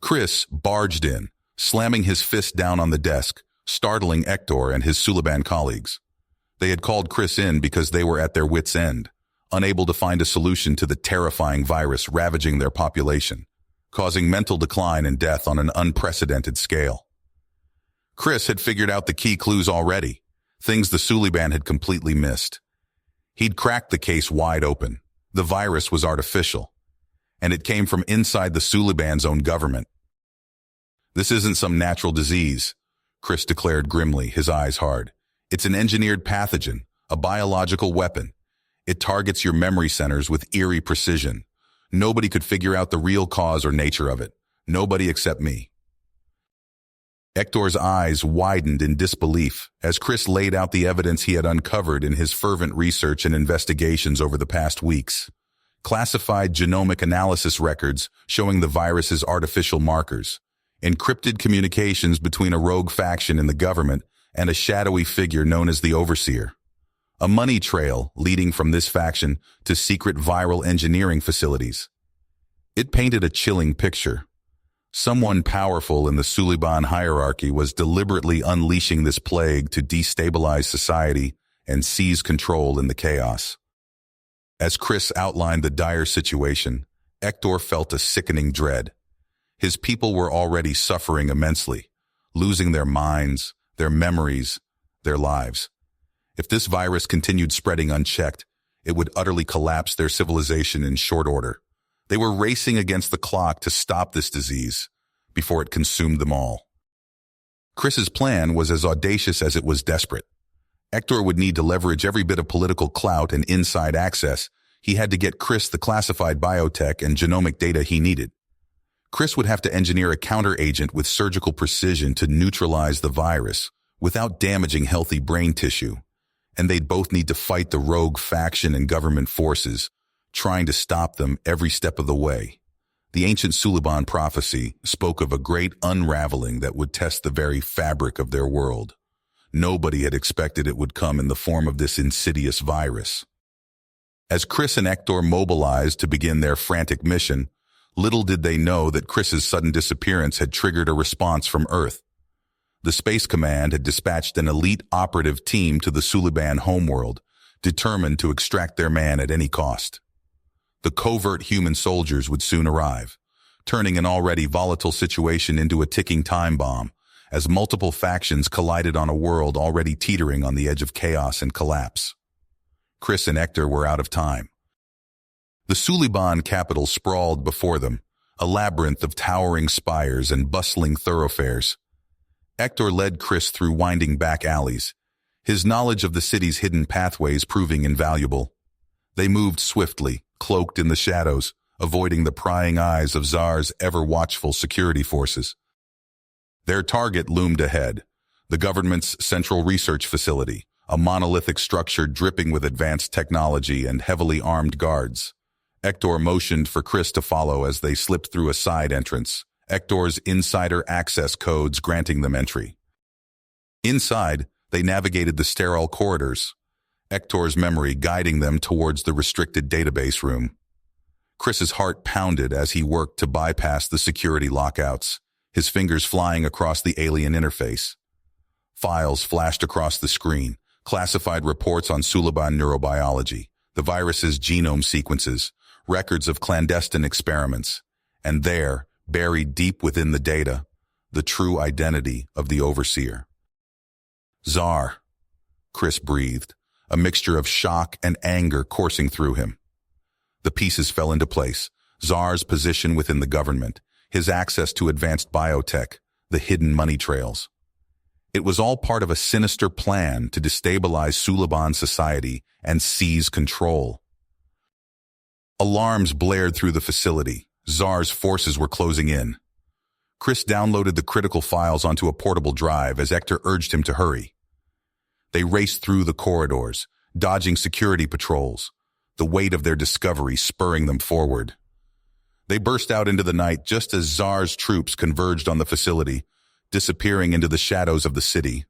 Chris barged in, slamming his fist down on the desk, startling Hector and his Suliban colleagues. They had called Chris in because they were at their wits' end, unable to find a solution to the terrifying virus ravaging their population, causing mental decline and death on an unprecedented scale. Chris had figured out the key clues already, things the Suliban had completely missed. He'd cracked the case wide open. The virus was artificial, and it came from inside the Suliban's own government. "This isn't some natural disease," Chris declared grimly, his eyes hard. "It's an engineered pathogen, a biological weapon. It targets your memory centers with eerie precision. Nobody could figure out the real cause or nature of it. Nobody except me." Hector's eyes widened in disbelief as Chris laid out the evidence he had uncovered in his fervent research and investigations over the past weeks. Classified genomic analysis records showing the virus's artificial markers, encrypted communications between a rogue faction in the government and a shadowy figure known as the Overseer. A money trail leading from this faction to secret viral engineering facilities. It painted a chilling picture. Someone powerful in the Suliban hierarchy was deliberately unleashing this plague to destabilize society and seize control in the chaos. As Chris outlined the dire situation, Hector felt a sickening dread. His people were already suffering immensely, losing their minds, their memories, their lives. If this virus continued spreading unchecked, it would utterly collapse their civilization in short order. They were racing against the clock to stop this disease before it consumed them all. Chris's plan was as audacious as it was desperate. Hector would need to leverage every bit of political clout and inside access. He had to get Chris the classified biotech and genomic data he needed. Chris would have to engineer a counter-agent with surgical precision to neutralize the virus without damaging healthy brain tissue. And they'd both need to fight the rogue faction and government forces, trying to stop them every step of the way. The ancient Suliban prophecy spoke of a great unraveling that would test the very fabric of their world. Nobody had expected it would come in the form of this insidious virus. As Chris and Hector mobilized to begin their frantic mission, little did they know that Chris's sudden disappearance had triggered a response from Earth. The Space Command had dispatched an elite operative team to the Suliban homeworld, determined to extract their man at any cost. The covert human soldiers would soon arrive, turning an already volatile situation into a ticking time bomb, as multiple factions collided on a world already teetering on the edge of chaos and collapse. Chris and Hector were out of time. The Suliban capital sprawled before them, a labyrinth of towering spires and bustling thoroughfares. Hector led Chris through winding back alleys, his knowledge of the city's hidden pathways proving invaluable. They moved swiftly, cloaked in the shadows, avoiding the prying eyes of Tsar's ever-watchful security forces. Their target loomed ahead, the government's central research facility, a monolithic structure dripping with advanced technology and heavily armed guards. Hector motioned for Chris to follow as they slipped through a side entrance, Hector's insider access codes granting them entry. Inside, they navigated the sterile corridors, Hector's memory guiding them towards the restricted database room. Chris's heart pounded as he worked to bypass the security lockouts, his fingers flying across the alien interface. Files flashed across the screen, classified reports on Suliban neurobiology, the virus's genome sequences, records of clandestine experiments, and there, buried deep within the data, the true identity of the Overseer. "Tsar," Chris breathed, a mixture of shock and anger coursing through him. The pieces fell into place, Tsar's position within the government, his access to advanced biotech, the hidden money trails. It was all part of a sinister plan to destabilize Suliban society and seize control. Alarms blared through the facility. Tsar's forces were closing in. Chris downloaded the critical files onto a portable drive as Hector urged him to hurry. They raced through the corridors, dodging security patrols, the weight of their discovery spurring them forward. They burst out into the night just as Tsar's troops converged on the facility, disappearing into the shadows of the city.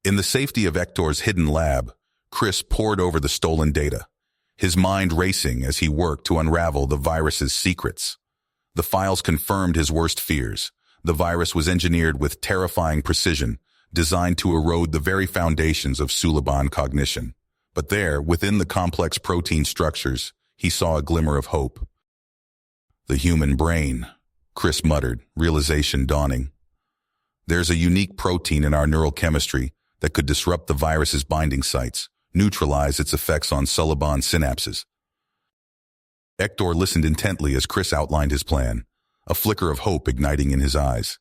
In the safety of Hector's hidden lab, Chris pored over the stolen data, his mind racing as he worked to unravel the virus's secrets. The files confirmed his worst fears. The virus was engineered with terrifying precision, designed to erode the very foundations of Suliban cognition. But there, within the complex protein structures, he saw a glimmer of hope. The human brain, Chris muttered, realization dawning. There's a unique protein in our neural chemistry that could disrupt the virus's binding sites, neutralize its effects on Suliban synapses. Hector listened intently as Chris outlined his plan, a flicker of hope igniting in his eyes.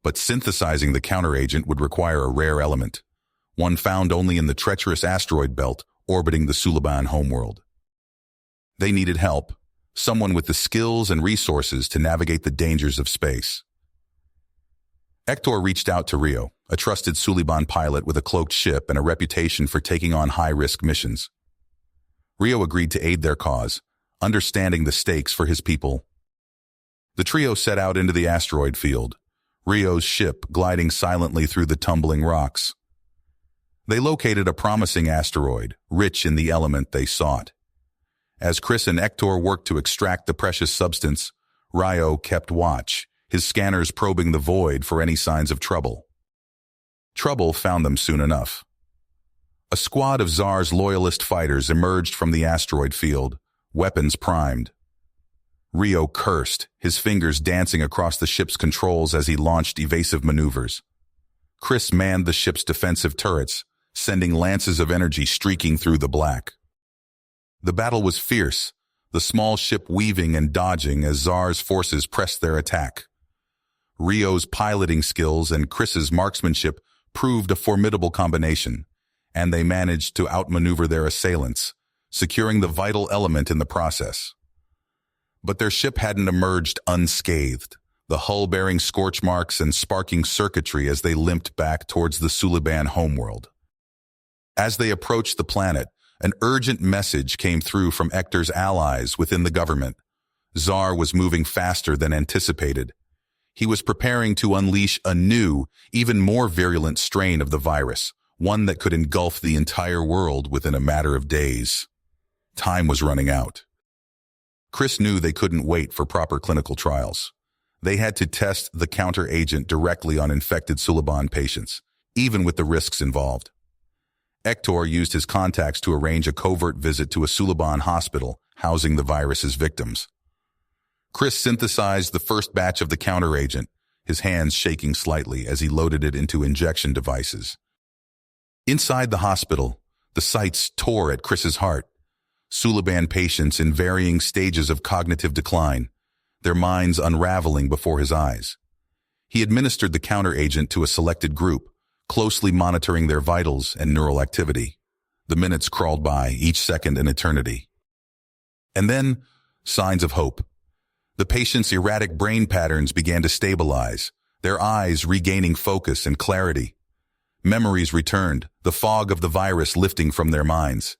But synthesizing the counteragent would require a rare element, one found only in the treacherous asteroid belt orbiting the Suliban homeworld. They needed help, someone with the skills and resources to navigate the dangers of space. Hector reached out to Rio, a trusted Suliban pilot with a cloaked ship and a reputation for taking on high-risk missions. Rio agreed to aid their cause, understanding the stakes for his people. The trio set out into the asteroid field, Rio's ship gliding silently through the tumbling rocks. They located a promising asteroid, rich in the element they sought. As Chris and Hector worked to extract the precious substance, Rio kept watch, his scanners probing the void for any signs of trouble. Trouble found them soon enough. A squad of Tsar's loyalist fighters emerged from the asteroid field, weapons primed. Rio cursed, his fingers dancing across the ship's controls as he launched evasive maneuvers. Chris manned the ship's defensive turrets, sending lances of energy streaking through the black. The battle was fierce, the small ship weaving and dodging as Tsar's forces pressed their attack. Rio's piloting skills and Chris's marksmanship proved a formidable combination, and they managed to outmaneuver their assailants, securing the vital element in the process. But their ship hadn't emerged unscathed, the hull bearing scorch marks and sparking circuitry as they limped back towards the Suliban homeworld. As they approached the planet, an urgent message came through from Hector's allies within the government. Tsar was moving faster than anticipated. He was preparing to unleash a new, even more virulent strain of the virus, one that could engulf the entire world within a matter of days. Time was running out. Chris knew they couldn't wait for proper clinical trials. They had to test the counter-agent directly on infected Suliban patients, even with the risks involved. Hector used his contacts to arrange a covert visit to a Suliban hospital housing the virus's victims. Chris synthesized the first batch of the counteragent, his hands shaking slightly as he loaded it into injection devices. Inside the hospital, the sights tore at Chris's heart. Suliban patients in varying stages of cognitive decline, their minds unraveling before his eyes. He administered the counteragent to a selected group, closely monitoring their vitals and neural activity. The minutes crawled by, each second an eternity. And then, signs of hope. The patient's erratic brain patterns began to stabilize, their eyes regaining focus and clarity. Memories returned, the fog of the virus lifting from their minds.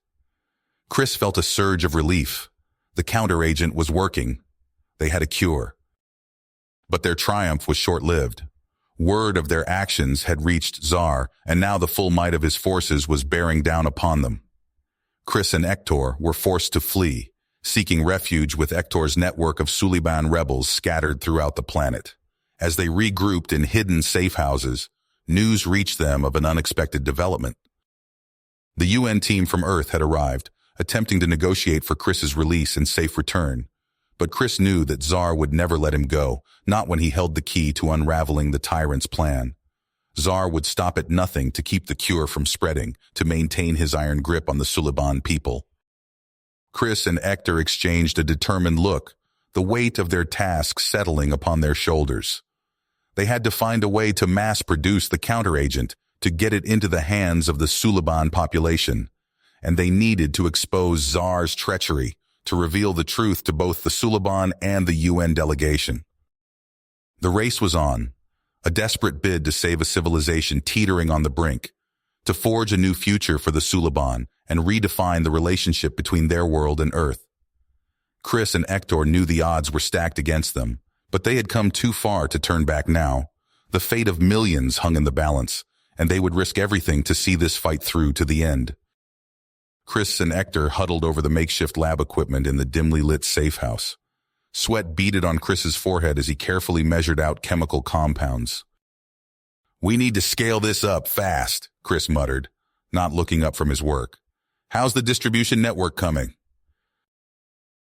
Chris felt a surge of relief. The counteragent was working. They had a cure. But their triumph was short-lived. Word of their actions had reached Tsar, and now the full might of his forces was bearing down upon them. Chris and Hector were forced to flee, seeking refuge with Hector's network of Suliban rebels scattered throughout the planet. As they regrouped in hidden safe houses, news reached them of an unexpected development. The UN team from Earth had arrived, attempting to negotiate for Chris's release and safe return. But Chris knew that Tsar would never let him go, not when he held the key to unraveling the tyrant's plan. Tsar would stop at nothing to keep the cure from spreading, to maintain his iron grip on the Suliban people. Chris and Hector exchanged a determined look, the weight of their task settling upon their shoulders. They had to find a way to mass-produce the counteragent, to get it into the hands of the Suliban population, and they needed to expose Tsar's treachery, to reveal the truth to both the Suliban and the UN delegation. The race was on, a desperate bid to save a civilization teetering on the brink, to forge a new future for the Suliban and redefine the relationship between their world and Earth. Chris and Hector knew the odds were stacked against them, but they had come too far to turn back now. The fate of millions hung in the balance, and they would risk everything to see this fight through to the end. Chris and Hector huddled over the makeshift lab equipment in the dimly lit safe house. Sweat beaded on Chris's forehead as he carefully measured out chemical compounds. "We need to scale this up fast," Chris muttered, not looking up from his work. "How's the distribution network coming?"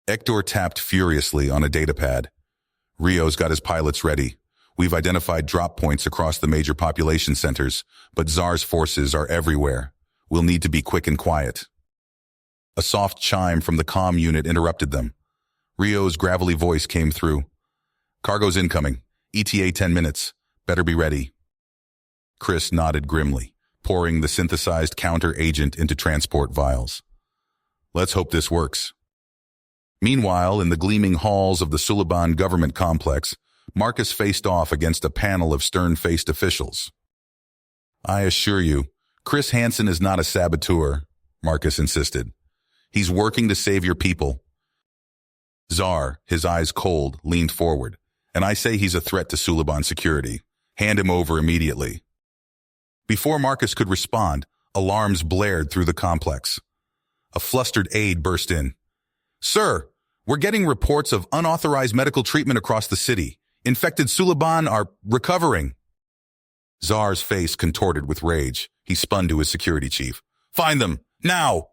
Hector tapped furiously on a datapad. "Rio's got his pilots ready. We've identified drop points across the major population centers, but Tsar's forces are everywhere. We'll need to be quick and quiet." A soft chime from the comm unit interrupted them. Rio's gravelly voice came through. "Cargo's incoming. ETA 10 minutes. Better be ready." Chris nodded grimly, pouring the synthesized counter-agent into transport vials. "Let's hope this works." Meanwhile, in the gleaming halls of the Suliban government complex, Marcus faced off against a panel of stern-faced officials. "I assure you, Chris Hansen is not a saboteur," Marcus insisted. "He's working to save your people." Tsar, his eyes cold, leaned forward. "And I say he's a threat to Suliban security. Hand him over immediately." Before Marcus could respond, alarms blared through the complex. A flustered aide burst in. "Sir, we're getting reports of unauthorized medical treatment across the city. Infected Suliban are recovering." Tsar's face contorted with rage. He spun to his security chief. "Find them, now!"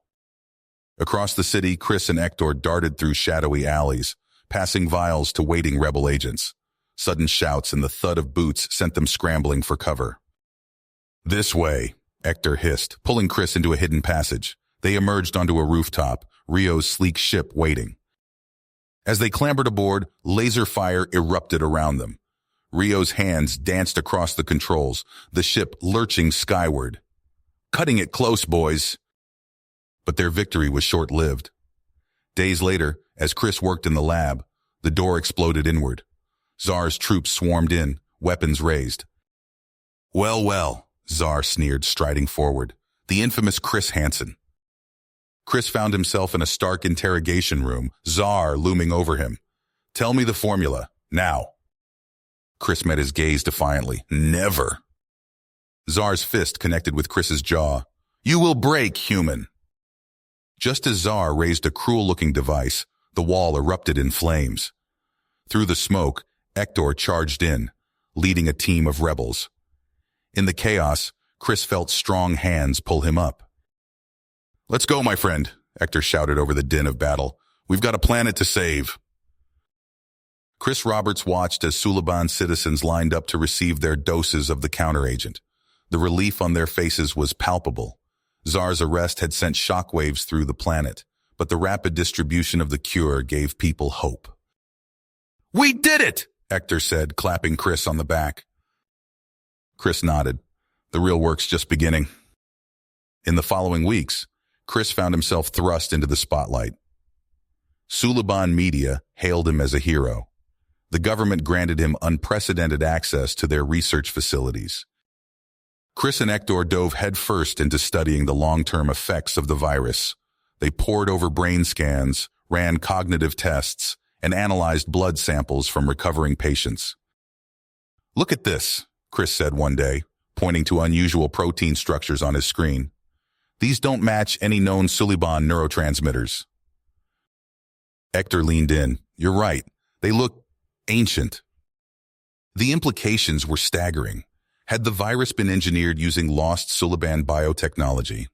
Across the city, Chris and Hector darted through shadowy alleys, passing vials to waiting rebel agents. Sudden shouts and the thud of boots sent them scrambling for cover. "This way," Hector hissed, pulling Chris into a hidden passage. They emerged onto a rooftop, Rio's sleek ship waiting. As they clambered aboard, laser fire erupted around them. Rio's hands danced across the controls, the ship lurching skyward. "Cutting it close, boys." But their victory was short-lived. Days later, as Chris worked in the lab, the door exploded inward. Tsar's troops swarmed in, weapons raised. "Well, well," Tsar sneered, striding forward. "The infamous Chris Hansen." Chris found himself in a stark interrogation room, Tsar looming over him. "Tell me the formula, now." Chris met his gaze defiantly. "Never." Tsar's fist connected with Chris's jaw. "You will break, human." Just as Tsar raised a cruel-looking device, the wall erupted in flames. Through the smoke, Hector charged in, leading a team of rebels. In the chaos, Chris felt strong hands pull him up. "Let's go, my friend," Hector shouted over the din of battle. "We've got a planet to save." Chris Roberts watched as Suliban citizens lined up to receive their doses of the counteragent. The relief on their faces was palpable. Tsar's arrest had sent shockwaves through the planet, but the rapid distribution of the cure gave people hope. "We did it!" Hector said, clapping Chris on the back. Chris nodded. The real work's just beginning. In the following weeks, Chris found himself thrust into the spotlight. Suliban media hailed him as a hero. The government granted him unprecedented access to their research facilities. Chris and Hector dove headfirst into studying the long-term effects of the virus. They pored over brain scans, ran cognitive tests, and analyzed blood samples from recovering patients. "Look at this," Chris said one day, pointing to unusual protein structures on his screen. "These don't match any known Suliban neurotransmitters." Hector leaned in. "You're right. They look ancient." The implications were staggering. Had the virus been engineered using lost Suliban biotechnology?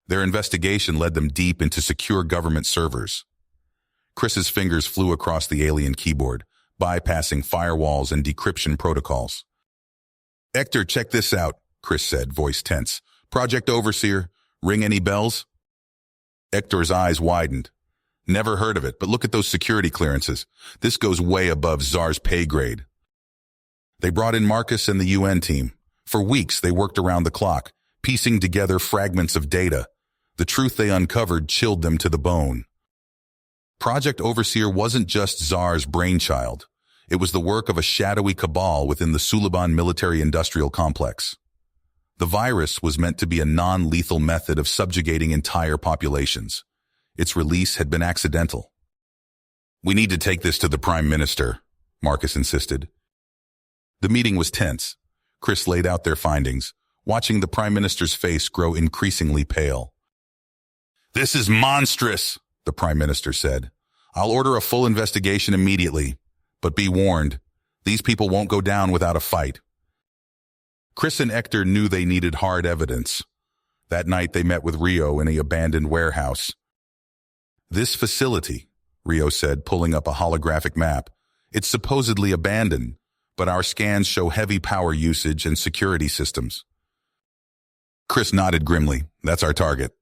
Their investigation led them deep into secure government servers. Chris's fingers flew across the alien keyboard, bypassing firewalls and decryption protocols. "Hector, check this out," Chris said, voice tense. "Project Overseer, ring any bells?" Hector's eyes widened. "Never heard of it, but look at those security clearances. This goes way above Tsar's pay grade." They brought in Marcus and the UN team. For weeks, they worked around the clock, piecing together fragments of data. The truth they uncovered chilled them to the bone. Project Overseer wasn't just Tsar's brainchild. It was the work of a shadowy cabal within the Suliban military-industrial complex. The virus was meant to be a non-lethal method of subjugating entire populations. Its release had been accidental. "We need to take this to the Prime Minister," Marcus insisted. The meeting was tense. Chris laid out their findings, watching the Prime Minister's face grow increasingly pale. "This is monstrous," the Prime Minister said. I'll order a full investigation immediately, but be warned, these people won't go down without a fight. Chris and Hector knew they needed hard evidence. That night they met with Rio in an abandoned warehouse. This facility, Rio said, pulling up a holographic map, it's supposedly abandoned, but our scans show heavy power usage and security systems. Chris nodded grimly. That's our target.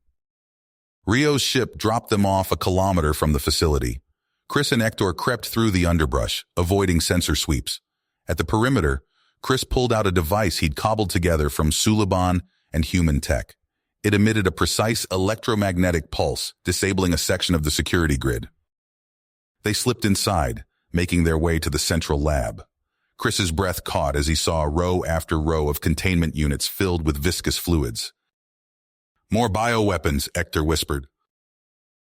Rio's ship dropped them off a kilometer from the facility. Chris and Hector crept through the underbrush, avoiding sensor sweeps. At the perimeter, Chris pulled out a device he'd cobbled together from Suliban and human tech. It emitted a precise electromagnetic pulse, disabling a section of the security grid. They slipped inside, making their way to the central lab. Chris's breath caught as he saw row after row of containment units filled with viscous fluids. More bioweapons, Hector whispered.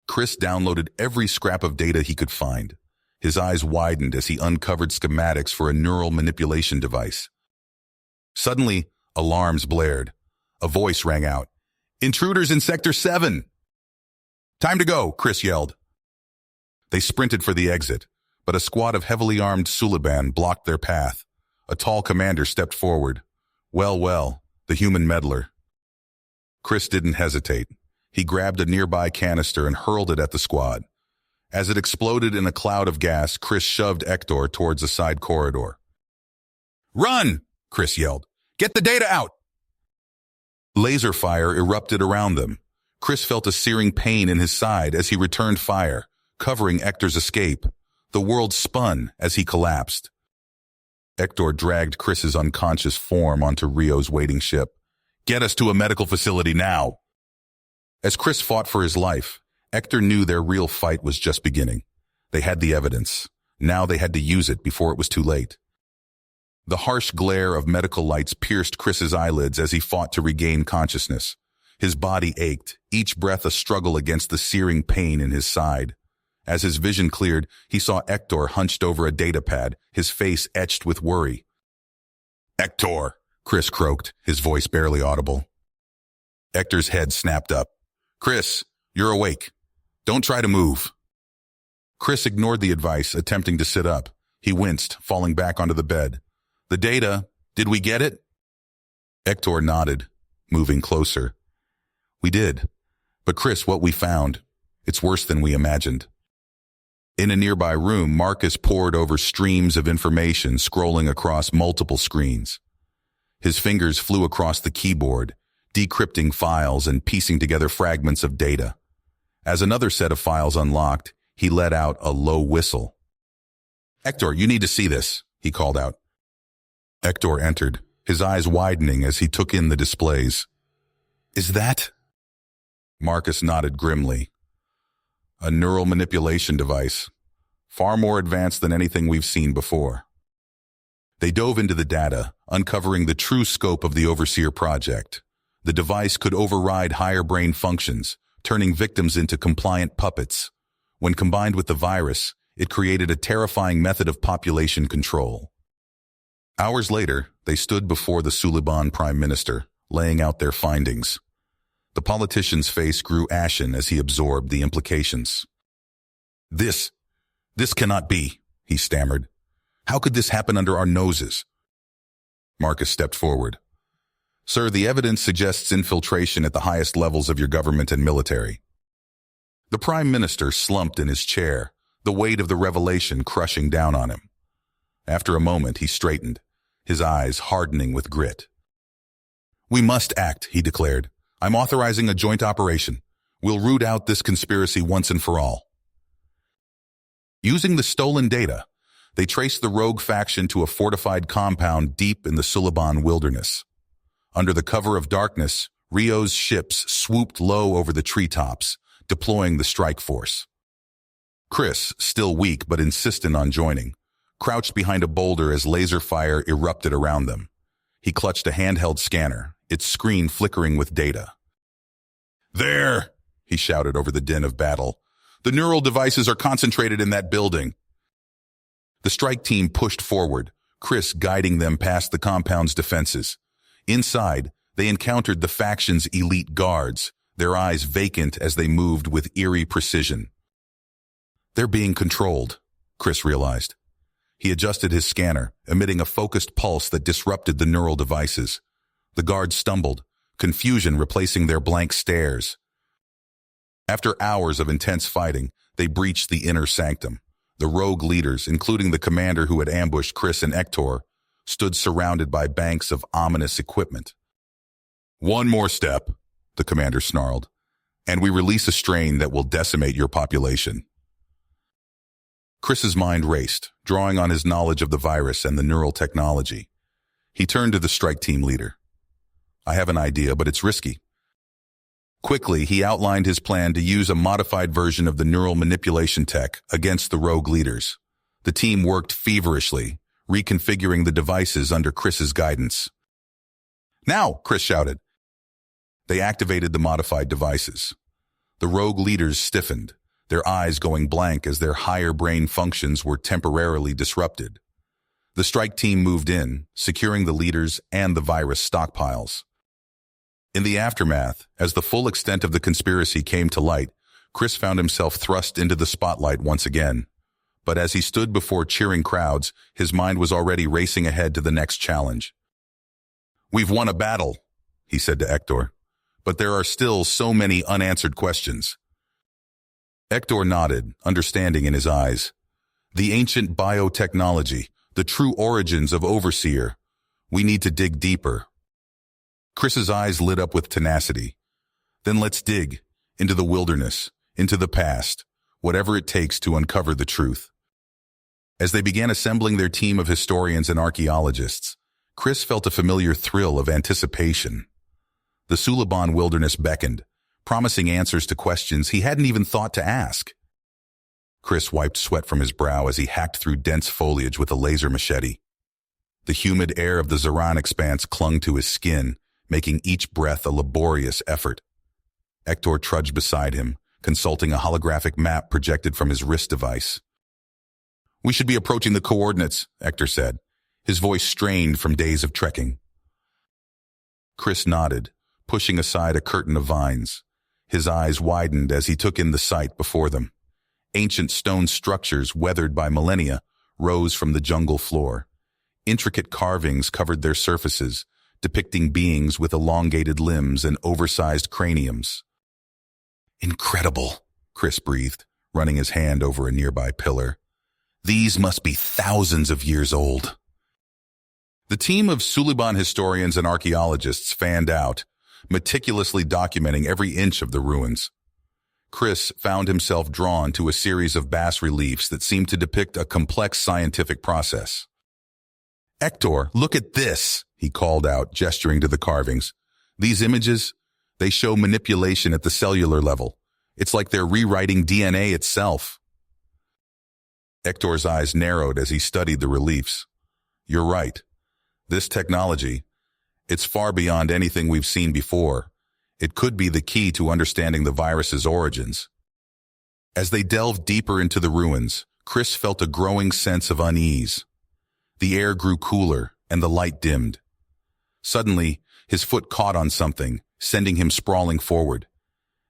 Chris downloaded every scrap of data he could find. His eyes widened as he uncovered schematics for a neural manipulation device. Suddenly, alarms blared. A voice rang out. Intruders in Sector 7! Time to go, Chris yelled. They sprinted for the exit, but a squad of heavily armed Suliban blocked their path. A tall commander stepped forward. Well, the human meddler. Chris didn't hesitate. He grabbed a nearby canister and hurled it at the squad. As it exploded in a cloud of gas, Chris shoved Hector towards a side corridor. Run! Chris yelled. Get the data out! Laser fire erupted around them. Chris felt a searing pain in his side as he returned fire, covering Hector's escape. The world spun as he collapsed. Hector dragged Chris's unconscious form onto Rio's waiting ship. Get us to a medical facility now! As Chris fought for his life, Hector knew their real fight was just beginning. They had the evidence. Now they had to use it before it was too late. The harsh glare of medical lights pierced Chris's eyelids as he fought to regain consciousness. His body ached, each breath a struggle against the searing pain in his side. As his vision cleared, he saw Hector hunched over a datapad, his face etched with worry. Hector, Chris croaked, his voice barely audible. Hector's head snapped up. Chris, you're awake. Don't try to move. Chris ignored the advice, attempting to sit up. He winced, falling back onto the bed. The data, did we get it? Hector nodded, moving closer. We did. But Chris, what we found, it's worse than we imagined. In a nearby room, Marcus pored over streams of information scrolling across multiple screens. His fingers flew across the keyboard, decrypting files and piecing together fragments of data. As another set of files unlocked, he let out a low whistle. Hector, you need to see this, he called out. Hector entered, his eyes widening as he took in the displays. Is that? Marcus nodded grimly. A neural manipulation device, far more advanced than anything we've seen before. They dove into the data, uncovering the true scope of the Overseer project. The device could override higher brain functions, turning victims into compliant puppets. When combined with the virus, it created a terrifying method of population control. Hours later, they stood before the Suliban Prime Minister, laying out their findings. The politician's face grew ashen as he absorbed the implications. This cannot be, he stammered. How could this happen under our noses? Marcus stepped forward. Sir, the evidence suggests infiltration at the highest levels of your government and military. The Prime Minister slumped in his chair, the weight of the revelation crushing down on him. After a moment, he straightened, his eyes hardening with grit. We must act, he declared. I'm authorizing a joint operation. We'll root out this conspiracy once and for all. Using the stolen data, they traced the rogue faction to a fortified compound deep in the Suliban wilderness. Under the cover of darkness, Rio's ships swooped low over the treetops, deploying the strike force. Chris, still weak but insistent on joining, crouched behind a boulder as laser fire erupted around them. He clutched a handheld scanner, its screen flickering with data. There, he shouted over the din of battle. The neural devices are concentrated in that building. The strike team pushed forward, Chris guiding them past the compound's defenses. Inside, they encountered the faction's elite guards, their eyes vacant as they moved with eerie precision. They're being controlled, Chris realized. He adjusted his scanner, emitting a focused pulse that disrupted the neural devices. The guards stumbled, confusion replacing their blank stares. After hours of intense fighting, they breached the inner sanctum. The rogue leaders, including the commander who had ambushed Chris and Hector, stood surrounded by banks of ominous equipment. "One more step," the commander snarled, "and we release a strain that will decimate your population." Chris's mind raced, drawing on his knowledge of the virus and the neural technology. He turned to the strike team leader. "I have an idea, but it's risky." Quickly, he outlined his plan to use a modified version of the neural manipulation tech against the rogue leaders. The team worked feverishly, reconfiguring the devices under Chris's guidance. "Now!" Chris shouted. They activated the modified devices. The rogue leaders stiffened, their eyes going blank as their higher brain functions were temporarily disrupted. The strike team moved in, securing the leaders and the virus stockpiles. In the aftermath, as the full extent of the conspiracy came to light, Chris found himself thrust into the spotlight once again. But as he stood before cheering crowds, his mind was already racing ahead to the next challenge. "We've won a battle," he said to Hector, "but there are still so many unanswered questions." Hector nodded, understanding in his eyes. "The ancient biotechnology, the true origins of Overseer. We need to dig deeper." Chris's eyes lit up with tenacity. "Then let's dig into the wilderness, into the past, whatever it takes to uncover the truth." As they began assembling their team of historians and archaeologists, Chris felt a familiar thrill of anticipation. The Suliban wilderness beckoned, promising answers to questions he hadn't even thought to ask. Chris wiped sweat from his brow as he hacked through dense foliage with a laser machete. The humid air of the Zoran expanse clung to his skin, making each breath a laborious effort. Hector trudged beside him, consulting a holographic map projected from his wrist device. "We should be approaching the coordinates," Hector said, his voice strained from days of trekking. Chris nodded, pushing aside a curtain of vines. His eyes widened as he took in the sight before them. Ancient stone structures, weathered by millennia, rose from the jungle floor. Intricate carvings covered their surfaces, depicting beings with elongated limbs and oversized craniums. "Incredible," Chris breathed, running his hand over a nearby pillar. "These must be thousands of years old." The team of Suliban historians and archaeologists fanned out, meticulously documenting every inch of the ruins. Chris found himself drawn to a series of bas-reliefs that seemed to depict a complex scientific process. "Hector, look at this," he called out, gesturing to the carvings. "These images, they show manipulation at the cellular level. It's like they're rewriting DNA itself." Hector's eyes narrowed as he studied the reliefs. "You're right. This technology, it's far beyond anything we've seen before. It could be the key to understanding the virus's origins." As they delved deeper into the ruins, Chris felt a growing sense of unease. The air grew cooler, and the light dimmed. Suddenly, his foot caught on something, sending him sprawling forward.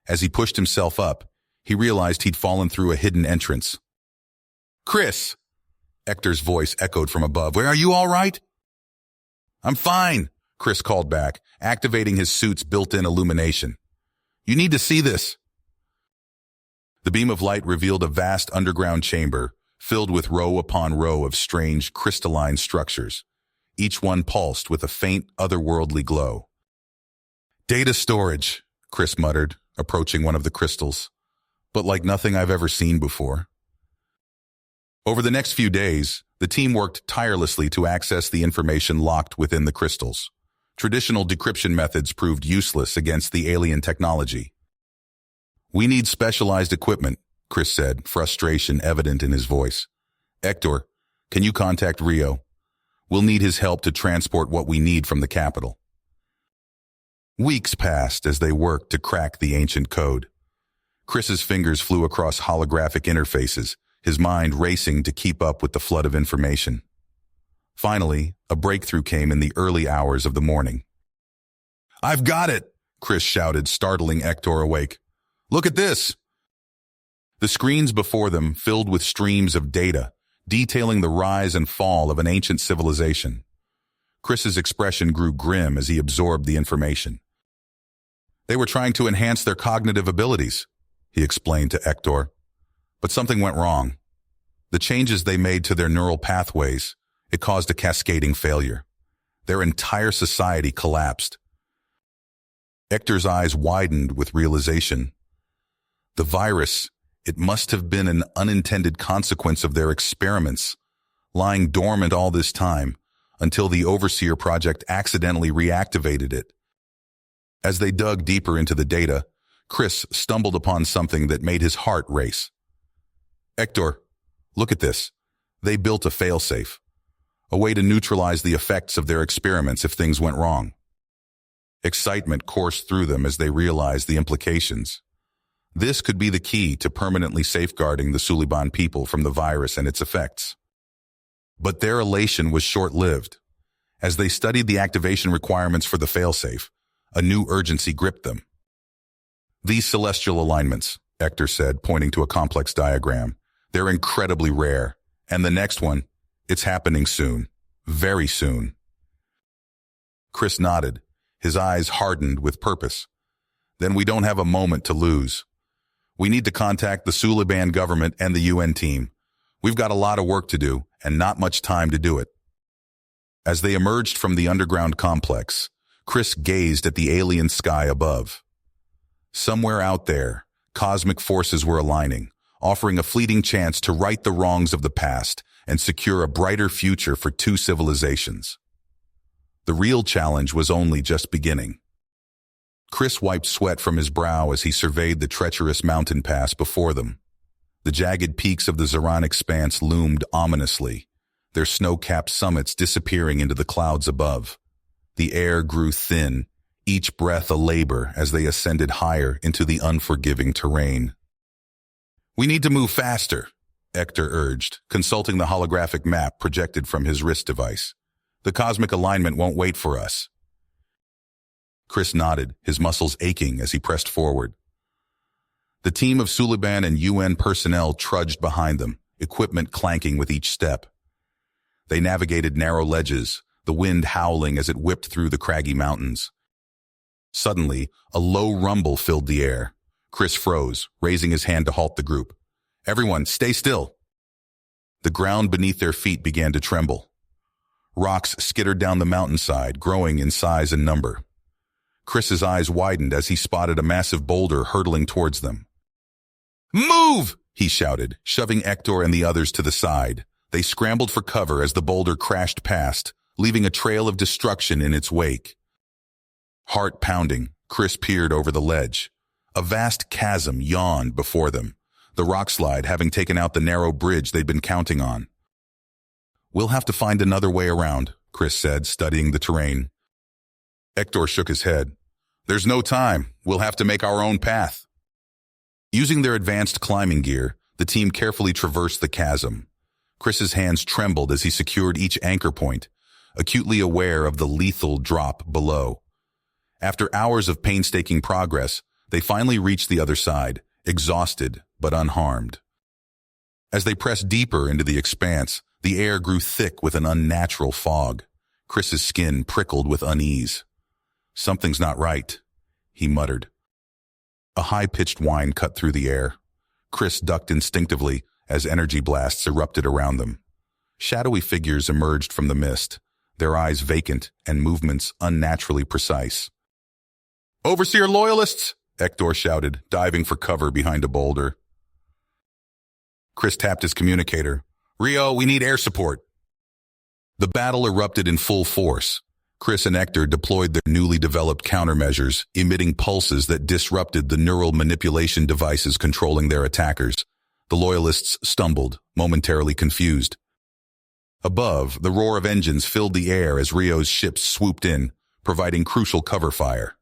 As he pushed himself up, he realized he'd fallen through a hidden entrance. "Chris!" Hector's voice echoed from above. "Are you all right?" "I'm fine," Chris called back, activating his suit's built-in illumination. "You need to see this." The beam of light revealed a vast underground chamber, filled with row upon row of strange, crystalline structures. Each one pulsed with a faint, otherworldly glow. "Data storage," Chris muttered, approaching one of the crystals, "but like nothing I've ever seen before." Over the next few days, the team worked tirelessly to access the information locked within the crystals. Traditional decryption methods proved useless against the alien technology. "We need specialized equipment," Chris said, frustration evident in his voice. "Hector, can you contact Rio? We'll need his help to transport what we need from the capital." Weeks passed as they worked to crack the ancient code. Chris's fingers flew across holographic interfaces, his mind racing to keep up with the flood of information. Finally, a breakthrough came in the early hours of the morning. "I've got it!" Chris shouted, startling Hector awake. "Look at this!" The screens before them filled with streams of data, detailing the rise and fall of an ancient civilization. Chris's expression grew grim as he absorbed the information. They were trying to enhance their cognitive abilities, he explained to Hector. But something went wrong. The changes they made to their neural pathways, it caused a cascading failure. Their entire society collapsed. Hector's eyes widened with realization. The virus, it must have been an unintended consequence of their experiments, lying dormant all this time until the Overseer Project accidentally reactivated it. As they dug deeper into the data, Chris stumbled upon something that made his heart race. Hector, look at this. They built a failsafe, a way to neutralize the effects of their experiments if things went wrong. Excitement coursed through them as they realized the implications. This could be the key to permanently safeguarding the Suliban people from the virus and its effects. But their elation was short-lived. As they studied the activation requirements for the failsafe, a new urgency gripped them. These celestial alignments, Hector said, pointing to a complex diagram, they're incredibly rare. And the next one, it's happening soon. Very soon. Chris nodded, his eyes hardened with purpose. Then we don't have a moment to lose. We need to contact the Suliban government and the UN team. We've got a lot of work to do and not much time to do it. As they emerged from the underground complex, Chris gazed at the alien sky above. Somewhere out there, cosmic forces were aligning, offering a fleeting chance to right the wrongs of the past and secure a brighter future for two civilizations. The real challenge was only just beginning. Chris wiped sweat from his brow as he surveyed the treacherous mountain pass before them. The jagged peaks of the Zaran expanse loomed ominously, their snow-capped summits disappearing into the clouds above. The air grew thin, each breath a labor as they ascended higher into the unforgiving terrain. We need to move faster, Hector urged, consulting the holographic map projected from his wrist device. The cosmic alignment won't wait for us. Chris nodded, his muscles aching as he pressed forward. The team of Suliban and UN personnel trudged behind them, equipment clanking with each step. They navigated narrow ledges, the wind howling as it whipped through the craggy mountains. Suddenly, a low rumble filled the air. Chris froze, raising his hand to halt the group. Everyone, stay still. The ground beneath their feet began to tremble. Rocks skittered down the mountainside, growing in size and number. Chris's eyes widened as he spotted a massive boulder hurtling towards them. Move! He shouted, shoving Hector and the others to the side. They scrambled for cover as the boulder crashed past, leaving a trail of destruction in its wake. Heart pounding, Chris peered over the ledge. A vast chasm yawned before them, the rockslide having taken out the narrow bridge they'd been counting on. We'll have to find another way around, Chris said, studying the terrain. Hector shook his head. There's no time. We'll have to make our own path. Using their advanced climbing gear, the team carefully traversed the chasm. Chris's hands trembled as he secured each anchor point, acutely aware of the lethal drop below. After hours of painstaking progress, they finally reached the other side, exhausted but unharmed. As they pressed deeper into the expanse, the air grew thick with an unnatural fog. Chris's skin prickled with unease. Something's not right, he muttered. A high-pitched whine cut through the air. Chris ducked instinctively as energy blasts erupted around them. Shadowy figures emerged from the mist, their eyes vacant and movements unnaturally precise. Overseer loyalists! Hector shouted, diving for cover behind a boulder. Chris tapped his communicator. Rio, we need air support. The battle erupted in full force. Chris and Hector deployed their newly developed countermeasures, emitting pulses that disrupted the neural manipulation devices controlling their attackers. The loyalists stumbled, momentarily confused. Above, the roar of engines filled the air as Rio's ships swooped in, providing crucial cover fire.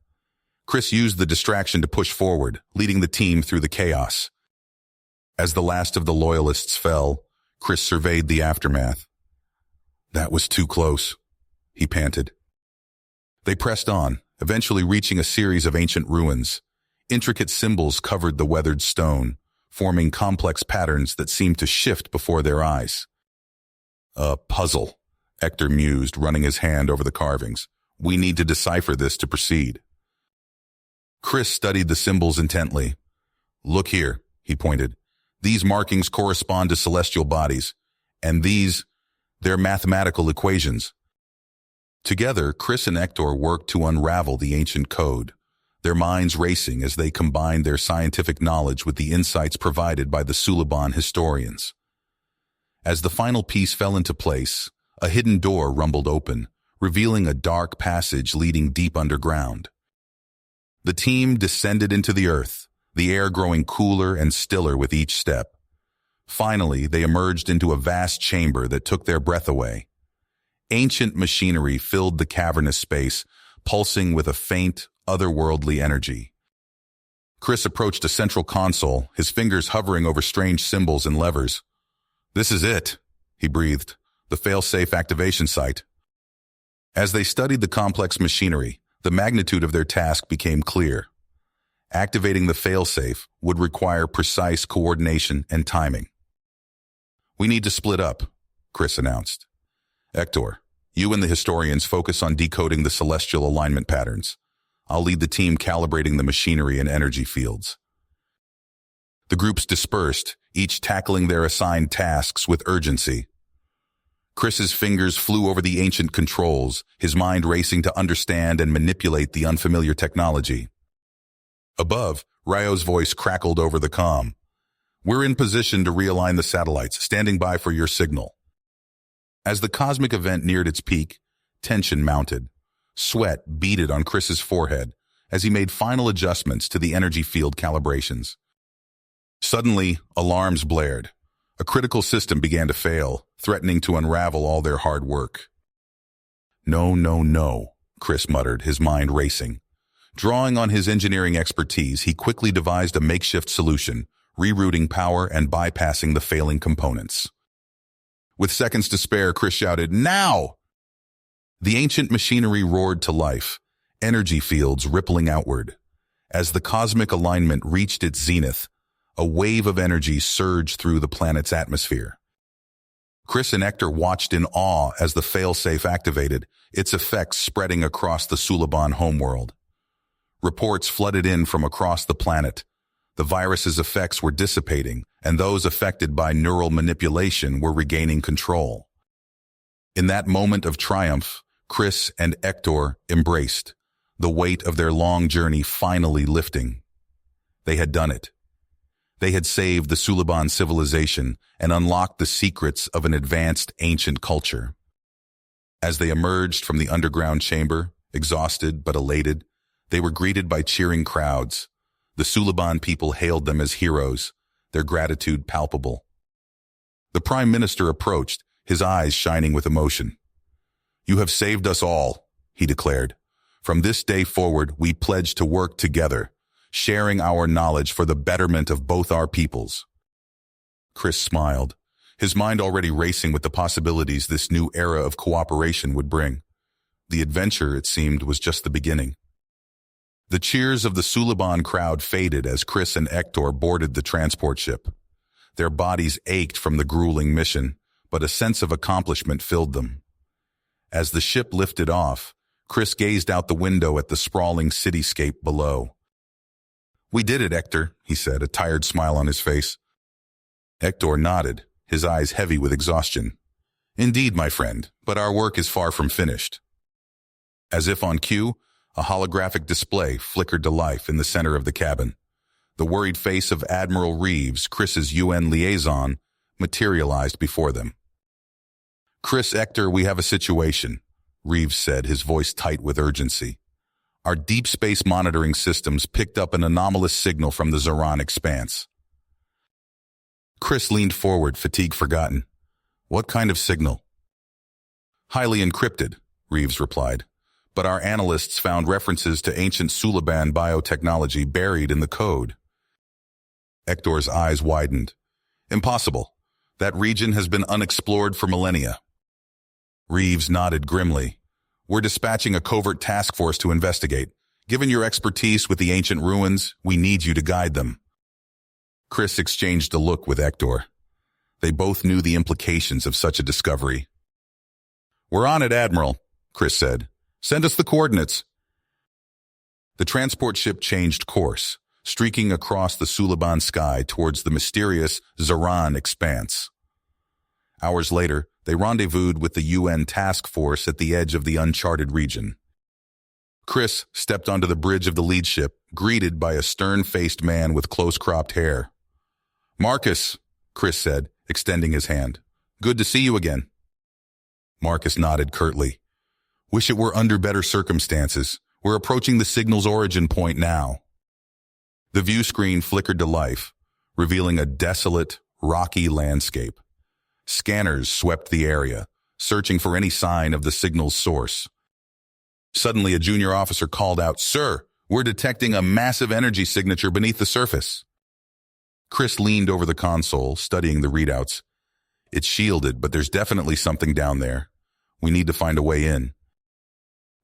Chris used the distraction to push forward, leading the team through the chaos. As the last of the loyalists fell, Chris surveyed the aftermath. That was too close, he panted. They pressed on, eventually reaching a series of ancient ruins. Intricate symbols covered the weathered stone, forming complex patterns that seemed to shift before their eyes. "A puzzle," Hector mused, running his hand over the carvings. "We need to decipher this to proceed." Chris studied the symbols intently. "Look here," he pointed. "These markings correspond to celestial bodies, and they're mathematical equations." Together, Chris and Hector worked to unravel the ancient code, their minds racing as they combined their scientific knowledge with the insights provided by the Suliban historians. As the final piece fell into place, a hidden door rumbled open, revealing a dark passage leading deep underground. The team descended into the earth, the air growing cooler and stiller with each step. Finally, they emerged into a vast chamber that took their breath away. Ancient machinery filled the cavernous space, pulsing with a faint, otherworldly energy. Chris approached a central console, his fingers hovering over strange symbols and levers. "This is it," he breathed, "the fail-safe activation site." As they studied the complex machinery, the magnitude of their task became clear. Activating the fail-safe would require precise coordination and timing. "We need to split up," Chris announced. "Hector, you and the historians focus on decoding the celestial alignment patterns. I'll lead the team calibrating the machinery and energy fields." The groups dispersed, each tackling their assigned tasks with urgency. Chris's fingers flew over the ancient controls, his mind racing to understand and manipulate the unfamiliar technology. Above, Ryo's voice crackled over the comm. "We're in position to realign the satellites, standing by for your signal." As the cosmic event neared its peak, tension mounted. Sweat beaded on Chris's forehead as he made final adjustments to the energy field calibrations. Suddenly, alarms blared. A critical system began to fail, threatening to unravel all their hard work. "No, no, no," Chris muttered, his mind racing. Drawing on his engineering expertise, he quickly devised a makeshift solution, rerouting power and bypassing the failing components. With seconds to spare, Chris shouted, "Now!" The ancient machinery roared to life, energy fields rippling outward. As the cosmic alignment reached its zenith, a wave of energy surged through the planet's atmosphere. Chris and Hector watched in awe as the failsafe activated, its effects spreading across the Suliban homeworld. Reports flooded in from across the planet. The virus's effects were dissipating, and those affected by neural manipulation were regaining control. In that moment of triumph, Chris and Hector embraced, the weight of their long journey finally lifting. They had done it. They had saved the Suliban civilization and unlocked the secrets of an advanced ancient culture. As they emerged from the underground chamber, exhausted but elated, they were greeted by cheering crowds. The Suliban people hailed them as heroes, their gratitude palpable. The Prime Minister approached, his eyes shining with emotion. "You have saved us all," he declared. "From this day forward, we pledge to work together, sharing our knowledge for the betterment of both our peoples." Chris smiled, his mind already racing with the possibilities this new era of cooperation would bring. The adventure, it seemed, was just the beginning. The cheers of the Suliban crowd faded as Chris and Hector boarded the transport ship. Their bodies ached from the grueling mission, but a sense of accomplishment filled them. As the ship lifted off, Chris gazed out the window at the sprawling cityscape below. "We did it, Hector," he said, a tired smile on his face. Hector nodded, his eyes heavy with exhaustion. "Indeed, my friend, but our work is far from finished." As if on cue, a holographic display flickered to life in the center of the cabin. The worried face of Admiral Reeves, Chris's UN liaison, materialized before them. "Chris, Hector, we have a situation," Reeves said, his voice tight with urgency. "Our deep space monitoring systems picked up an anomalous signal from the Zoran expanse." Chris leaned forward, fatigue forgotten. "What kind of signal?" "Highly encrypted," Reeves replied. "But our analysts found references to ancient Suliban biotechnology buried in the code." Hector's eyes widened. "Impossible. That region has been unexplored for millennia." Reeves nodded grimly. "We're dispatching a covert task force to investigate. Given your expertise with the ancient ruins, we need you to guide them." Chris exchanged a look with Hector. They both knew the implications of such a discovery. "We're on it, Admiral," Chris said. "Send us the coordinates." The transport ship changed course, streaking across the Suliban sky towards the mysterious Zaran expanse. Hours later, they rendezvoused with the UN task force at the edge of the uncharted region. Chris stepped onto the bridge of the lead ship, greeted by a stern-faced man with close-cropped hair. "Marcus," Chris said, extending his hand. "Good to see you again." Marcus nodded curtly. "Wish it were under better circumstances. We're approaching the signal's origin point now." The view screen flickered to life, revealing a desolate, rocky landscape. Scanners swept the area, searching for any sign of the signal's source. Suddenly, a junior officer called out, "Sir, we're detecting a massive energy signature beneath the surface." Chris leaned over the console, studying the readouts. "It's shielded, but there's definitely something down there. We need to find a way in."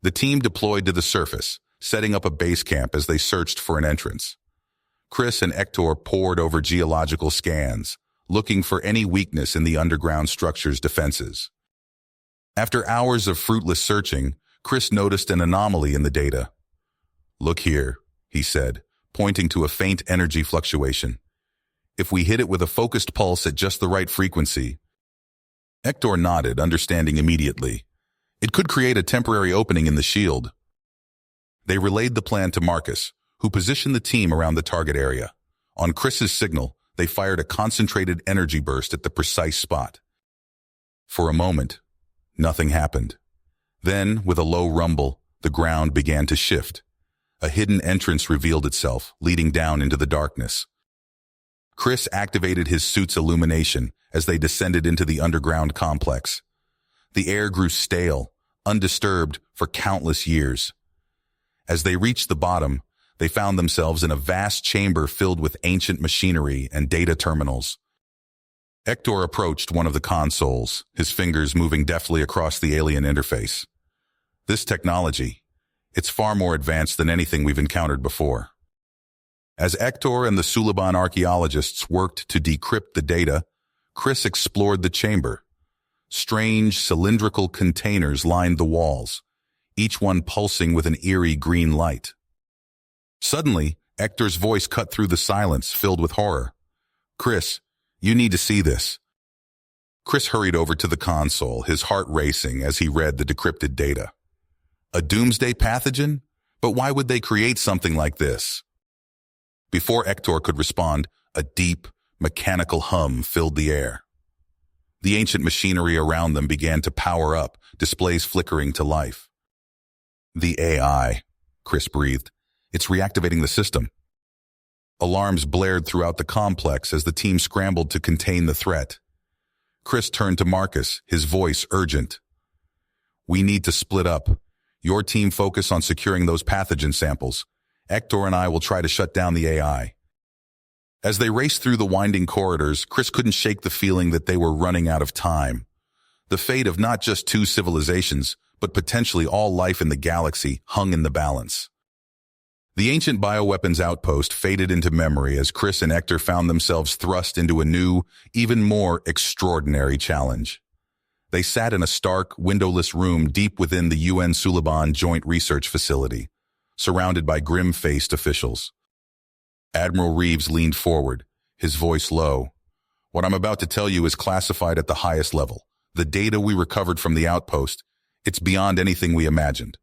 The team deployed to the surface, setting up a base camp as they searched for an entrance. Chris and Hector pored over geological scans, looking for any weakness in the underground structure's defenses. After hours of fruitless searching, Chris noticed an anomaly in the data. "Look here," he said, pointing to a faint energy fluctuation. "If we hit it with a focused pulse at just the right frequency." Hector nodded, understanding immediately. It could create a temporary opening in the shield. They relayed the plan to Marcus, who positioned the team around the target area. On Chris's signal, they fired a concentrated energy burst at the precise spot. For a moment, nothing happened. Then, with a low rumble, the ground began to shift. A hidden entrance revealed itself, leading down into the darkness. Chris activated his suit's illumination as they descended into the underground complex. The air grew stale, undisturbed for countless years. As they reached the bottom, they found themselves in a vast chamber filled with ancient machinery and data terminals. Hector approached one of the consoles, his fingers moving deftly across the alien interface. "This technology, it's far more advanced than anything we've encountered before." As Hector and the Suliban archaeologists worked to decrypt the data, Chris explored the chamber. Strange, cylindrical containers lined the walls, each one pulsing with an eerie green light. Suddenly, Hector's voice cut through the silence, filled with horror. "Chris, you need to see this." Chris hurried over to the console, his heart racing as he read the decrypted data. A doomsday pathogen? But why would they create something like this? Before Hector could respond, a deep, mechanical hum filled the air. The ancient machinery around them began to power up, displays flickering to life. "The AI," Chris breathed. "It's reactivating the system." Alarms blared throughout the complex as the team scrambled to contain the threat. Chris turned to Marcus, his voice urgent. "We need to split up. Your team focus on securing those pathogen samples. Hector and I will try to shut down the AI." As they raced through the winding corridors, Chris couldn't shake the feeling that they were running out of time. The fate of not just two civilizations, but potentially all life in the galaxy hung in the balance. The ancient bioweapons outpost faded into memory as Chris and Hector found themselves thrust into a new, even more extraordinary challenge. They sat in a stark, windowless room deep within the UN Suliban Joint Research Facility, surrounded by grim-faced officials. Admiral Reeves leaned forward, his voice low. "What I'm about to tell you is classified at the highest level. The data we recovered from the outpost, it's beyond anything we imagined."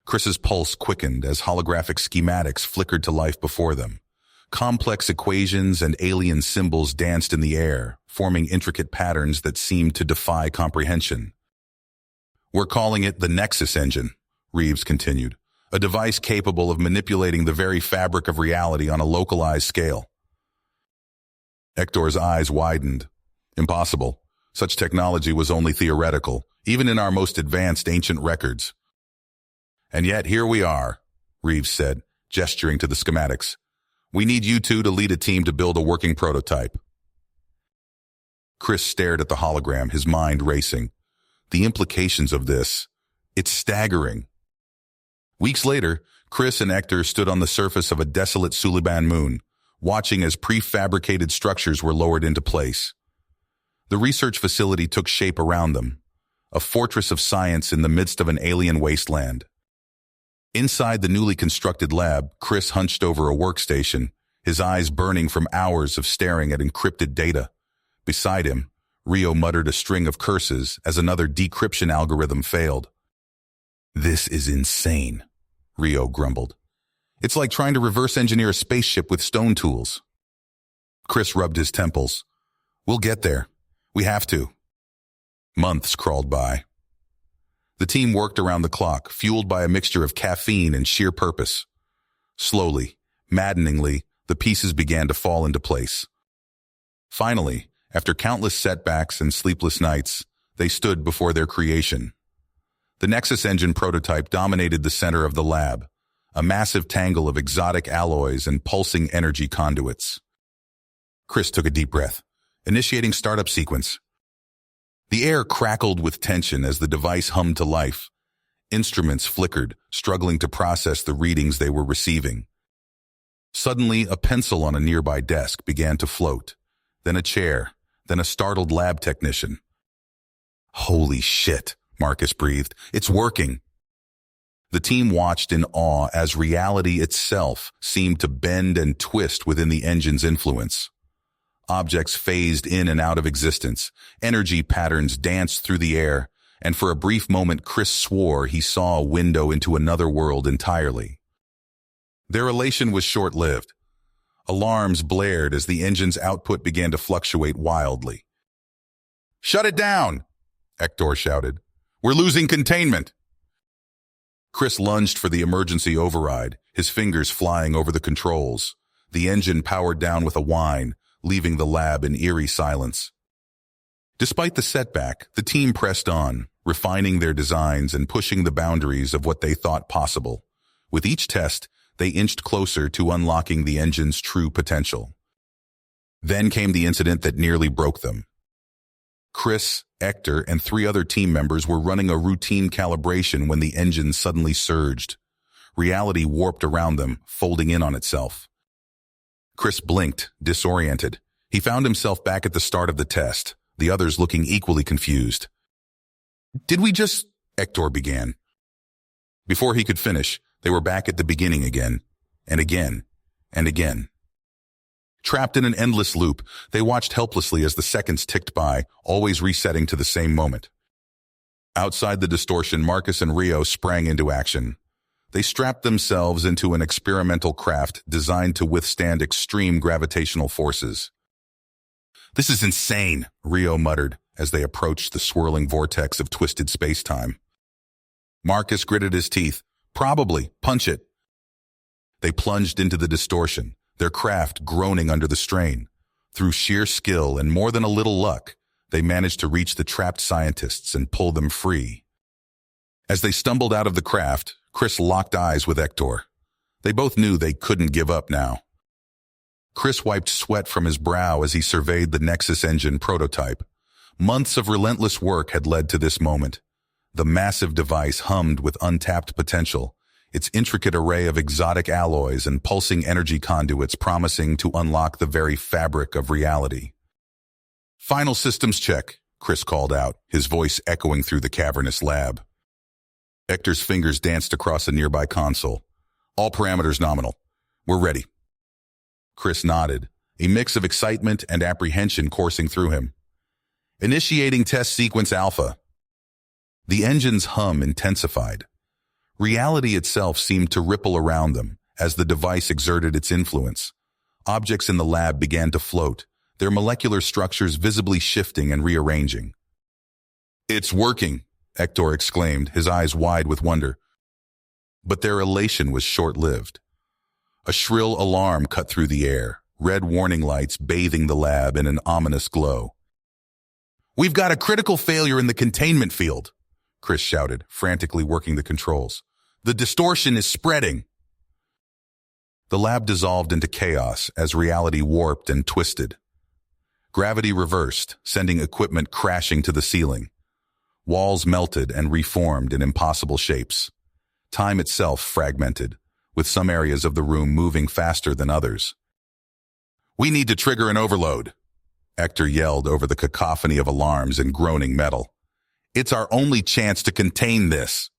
Chris's pulse quickened as holographic schematics flickered to life before them. Complex equations and alien symbols danced in the air, forming intricate patterns that seemed to defy comprehension. "We're calling it the Nexus Engine," Reeves continued. "A device capable of manipulating the very fabric of reality on a localized scale." Hector's eyes widened. "Impossible. Such technology was only theoretical, even in our most advanced ancient records." "And yet here we are," Reeves said, gesturing to the schematics. "We need you two to lead a team to build a working prototype." Chris stared at the hologram, his mind racing. The implications of this, it's staggering. Weeks later, Chris and Hector stood on the surface of a desolate Suliban moon, watching as prefabricated structures were lowered into place. The research facility took shape around them, a fortress of science in the midst of an alien wasteland. Inside the newly constructed lab, Chris hunched over a workstation, his eyes burning from hours of staring at encrypted data. Beside him, Rio muttered a string of curses as another decryption algorithm failed. "This is insane," Rio grumbled. "It's like trying to reverse engineer a spaceship with stone tools." Chris rubbed his temples. "We'll get there. We have to." Months crawled by. The team worked around the clock, fueled by a mixture of caffeine and sheer purpose. Slowly, maddeningly, the pieces began to fall into place. Finally, after countless setbacks and sleepless nights, they stood before their creation. The Nexus engine prototype dominated the center of the lab, a massive tangle of exotic alloys and pulsing energy conduits. Chris took a deep breath, initiating startup sequence. The air crackled with tension as the device hummed to life. Instruments flickered, struggling to process the readings they were receiving. Suddenly, a pencil on a nearby desk began to float, then a chair, then a startled lab technician. "Holy shit," Marcus breathed. "It's working." The team watched in awe as reality itself seemed to bend and twist within the engine's influence. Objects phased in and out of existence, energy patterns danced through the air, and for a brief moment Chris swore he saw a window into another world entirely. Their elation was short-lived. Alarms blared as the engine's output began to fluctuate wildly. "Shut it down!" Hector shouted. "We're losing containment!" Chris lunged for the emergency override, his fingers flying over the controls. The engine powered down with a whine, leaving the lab in eerie silence. Despite the setback, the team pressed on, refining their designs and pushing the boundaries of what they thought possible. With each test, they inched closer to unlocking the engine's true potential. Then came the incident that nearly broke them. Chris, Hector, and 3 other team members were running a routine calibration when the engine suddenly surged. Reality warped around them, folding in on itself. Chris blinked, disoriented. He found himself back at the start of the test, the others looking equally confused. "Did we just—" Hector began. Before he could finish, they were back at the beginning again, and again, and again. Trapped in an endless loop, they watched helplessly as the seconds ticked by, always resetting to the same moment. Outside the distortion, Marcus and Rio sprang into action. They strapped themselves into an experimental craft designed to withstand extreme gravitational forces. "This is insane," Rio muttered as they approached the swirling vortex of twisted space-time. Marcus gritted his teeth. "Probably. Punch it." They plunged into the distortion, their craft groaning under the strain. Through sheer skill and more than a little luck, they managed to reach the trapped scientists and pull them free. As they stumbled out of the craft, Chris locked eyes with Hector. They both knew they couldn't give up now. Chris wiped sweat from his brow as he surveyed the Nexus engine prototype. Months of relentless work had led to this moment. The massive device hummed with untapped potential, its intricate array of exotic alloys and pulsing energy conduits promising to unlock the very fabric of reality. "Final systems check," Chris called out, his voice echoing through the cavernous lab. Hector's fingers danced across a nearby console. "All parameters nominal. We're ready." Chris nodded, a mix of excitement and apprehension coursing through him. "Initiating test sequence alpha." The engine's hum intensified. Reality itself seemed to ripple around them as the device exerted its influence. Objects in the lab began to float, their molecular structures visibly shifting and rearranging. "It's working," Hector exclaimed, his eyes wide with wonder. But their elation was short-lived. A shrill alarm cut through the air, red warning lights bathing the lab in an ominous glow. "We've got a critical failure in the containment field," Chris shouted, frantically working the controls. "The distortion is spreading." The lab dissolved into chaos as reality warped and twisted. Gravity reversed, sending equipment crashing to the ceiling. Walls melted and reformed in impossible shapes. Time itself fragmented, with some areas of the room moving faster than others. We need to trigger an overload, Hector yelled over the cacophony of alarms and groaning metal. It's our only chance to contain this.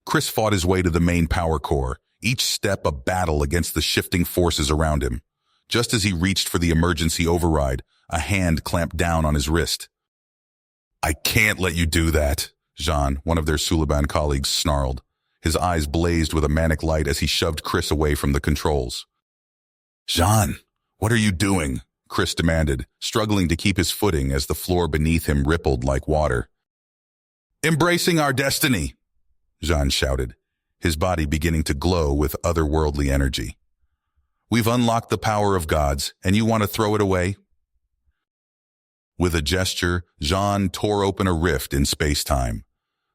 Chris fought his way to the main power core, each step a battle against the shifting forces around him. Just as he reached for the emergency override, a hand clamped down on his wrist. I can't let you do that, Jean, one of their Suliban colleagues, snarled. His eyes blazed with a manic light as he shoved Chris away from the controls. Jean, what are you doing? Chris demanded, struggling to keep his footing as the floor beneath him rippled like water. Embracing our destiny, Jean shouted, his body beginning to glow with otherworldly energy. We've unlocked the power of gods, and you want to throw it away? With a gesture, Jean tore open a rift in space-time.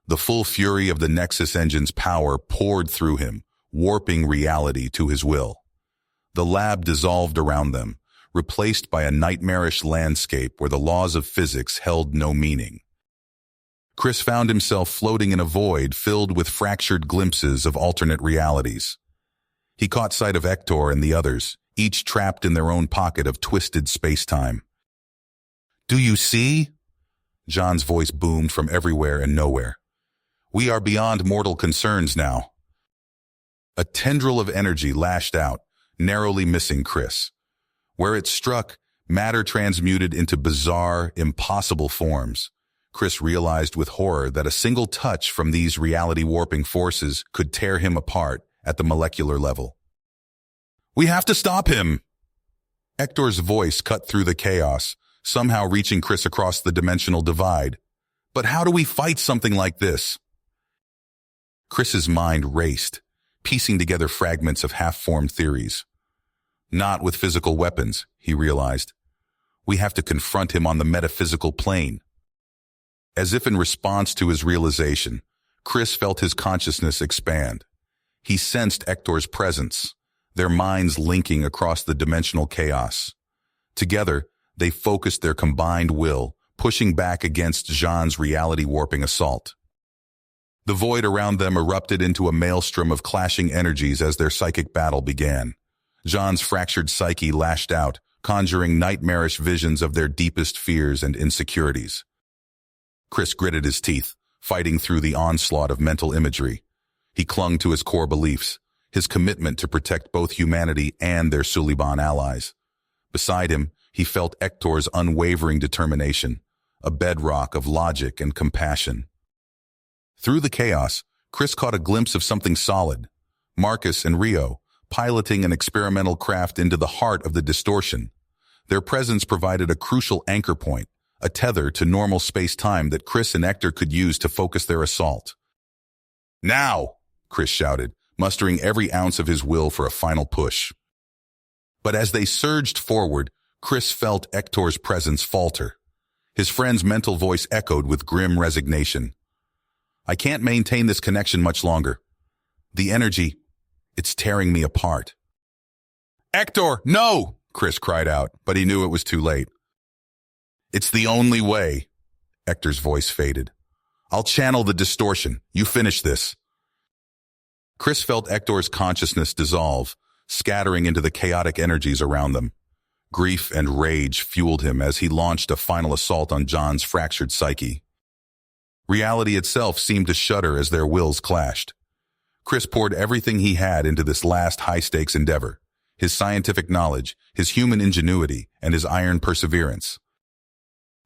The full fury of the Nexus engine's power poured through him, warping reality to his will. The lab dissolved around them, replaced by a nightmarish landscape where the laws of physics held no meaning. Chris found himself floating in a void filled with fractured glimpses of alternate realities. He caught sight of Hector and the others, each trapped in their own pocket of twisted space-time. Do you see? John's voice boomed from everywhere and nowhere. We are beyond mortal concerns now. A tendril of energy lashed out, narrowly missing Chris. Where it struck, matter transmuted into bizarre, impossible forms. Chris realized with horror that a single touch from these reality-warping forces could tear him apart at the molecular level. We have to stop him! Hector's voice cut through the chaos, somehow reaching Chris across the dimensional divide. But how do we fight something like this? Chris's mind raced, piecing together fragments of half-formed theories. Not with physical weapons, he realized. We have to confront him on the metaphysical plane. As if in response to his realization, Chris felt his consciousness expand. He sensed Hector's presence, their minds linking across the dimensional chaos. Together, they focused their combined will, pushing back against Jean's reality-warping assault. The void around them erupted into a maelstrom of clashing energies as their psychic battle began. Jean's fractured psyche lashed out, conjuring nightmarish visions of their deepest fears and insecurities. Chris gritted his teeth, fighting through the onslaught of mental imagery. He clung to his core beliefs, his commitment to protect both humanity and their Suliban allies. Beside him, he felt Hector's unwavering determination, a bedrock of logic and compassion. Through the chaos, Chris caught a glimpse of something solid. Marcus and Rio, piloting an experimental craft into the heart of the distortion. Their presence provided a crucial anchor point, a tether to normal space-time that Chris and Hector could use to focus their assault. Now! Chris shouted, mustering every ounce of his will for a final push. But as they surged forward, Chris felt Hector's presence falter. His friend's mental voice echoed with grim resignation. I can't maintain this connection much longer. The energy, it's tearing me apart. Hector, no! Chris cried out, but he knew it was too late. It's the only way. Hector's voice faded. I'll channel the distortion. You finish this. Chris felt Hector's consciousness dissolve, scattering into the chaotic energies around them. Grief and rage fueled him as he launched a final assault on John's fractured psyche. Reality itself seemed to shudder as their wills clashed. Chris poured everything he had into this last high-stakes endeavor, his scientific knowledge, his human ingenuity, and his iron perseverance.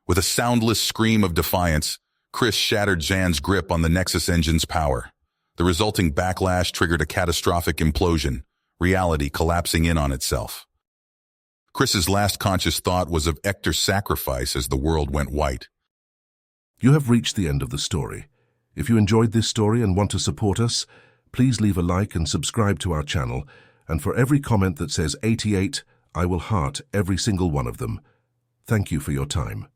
With a soundless scream of defiance, Chris shattered Jan's grip on the Nexus engine's power. The resulting backlash triggered a catastrophic implosion, reality collapsing in on itself. Chris's last conscious thought was of Hector's sacrifice as the world went white. You have reached the end of the story. If you enjoyed this story and want to support us, please leave a like and subscribe to our channel, and for every comment that says 88, I will heart every single one of them. Thank you for your time.